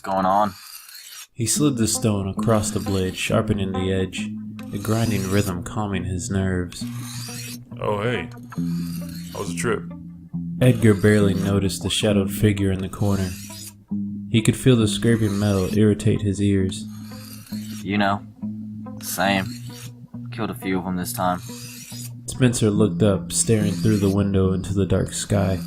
going on? He slid the stone across the blade, sharpening the edge, a grinding rhythm calming his nerves. Oh, hey. How was the trip? Edgar barely noticed the shadowed figure in the corner. He could feel the scraping metal irritate his ears. You know, same. Killed a few of them this time. Spencer looked up, staring through the window into the dark sky.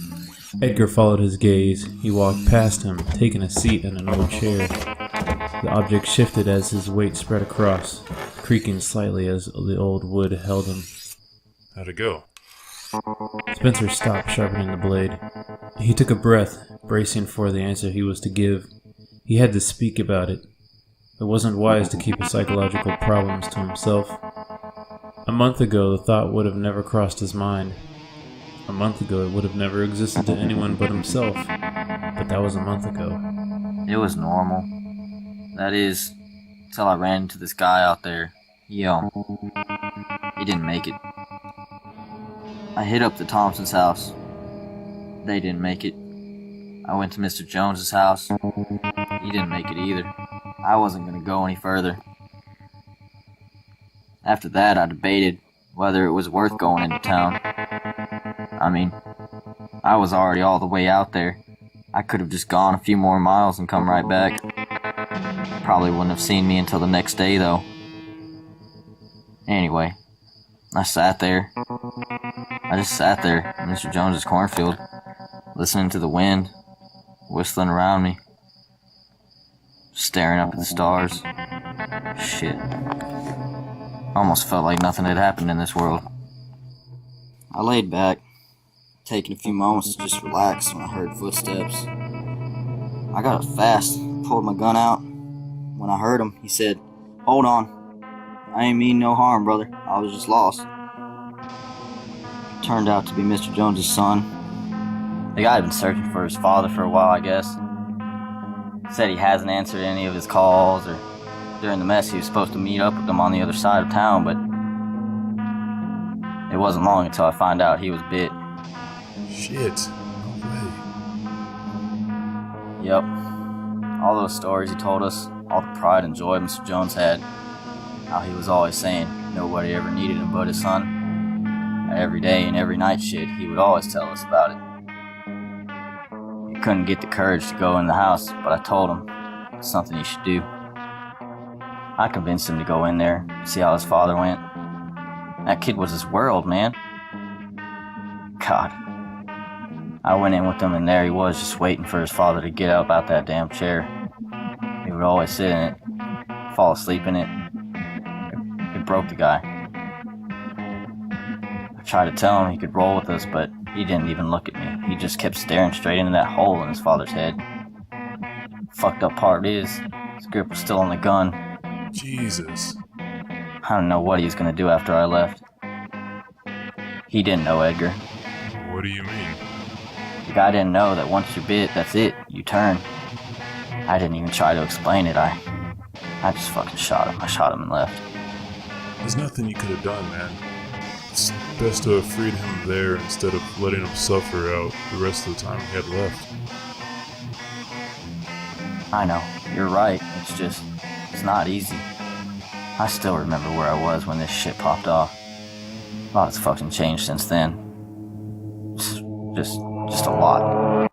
Edgar followed his gaze. He walked past him, taking a seat in an old chair. The object shifted as his weight spread across, creaking slightly as the old wood held him. How'd it go? Spencer stopped sharpening the blade. He took a breath, bracing for the answer he was to give. He had to speak about it. It wasn't wise to keep his psychological problems to himself. A month ago, the thought would have never crossed his mind. A month ago, it would have never existed to anyone but himself. But that was a month ago. It was normal. That is, until I ran into this guy out there. He didn't make it. I hit up the Thompson's house. They didn't make it. I went to Mr. Jones's house. He didn't make it either. I wasn't going to go any further. After that, I debated whether it was worth going into town. I mean, I was already all the way out there. I could have just gone a few more miles and come right back. Probably wouldn't have seen me until the next day, though. Anyway, I sat there. I just sat there in Mr. Jones's cornfield, listening to the wind, whistling around me, staring up at the stars. Shit. Almost felt like nothing had happened in this world. I laid back, taking a few moments to just relax when I heard footsteps. I got up fast, pulled my gun out. When I heard him, he said, "Hold on. I ain't mean no harm, brother. I was just lost." Turned out to be Mr. Jones's son. The guy had been searching for his father for a while, I guess. Said he hasn't answered any of his calls, or during the mess he was supposed to meet up with them on the other side of town, but it wasn't long until I found out he was bit. Shit. No way. Yep. All those stories he told us, all the pride and joy Mr. Jones had, how he was always saying nobody ever needed him but his son. And every day and every night shit, he would always tell us about it. He couldn't get the courage to go in the house, but I told him it's something he should do. I convinced him to go in there, see how his father went. That kid was his world, man. God. I went in with him, and there he was, just waiting for his father to get up out that damn chair. He would always sit in it, fall asleep in it. It broke the guy. I tried to tell him he could roll with us, but he didn't even look at me. He just kept staring straight into that hole in his father's head. Fucked up part is, his grip was still on the gun. Jesus. I don't know what he was going to do after I left. He didn't know, Edgar. What do you mean? The guy didn't know that once you're bit, that's it. You turn. I didn't even try to explain it. I just fucking shot him. I shot him and left. There's nothing you could have done, man. It's best to have freed him there instead of letting him suffer out the rest of the time he had left. I know. You're right. It's not easy. I still remember where I was when this shit popped off. A lot has fucking changed since then. Just a lot.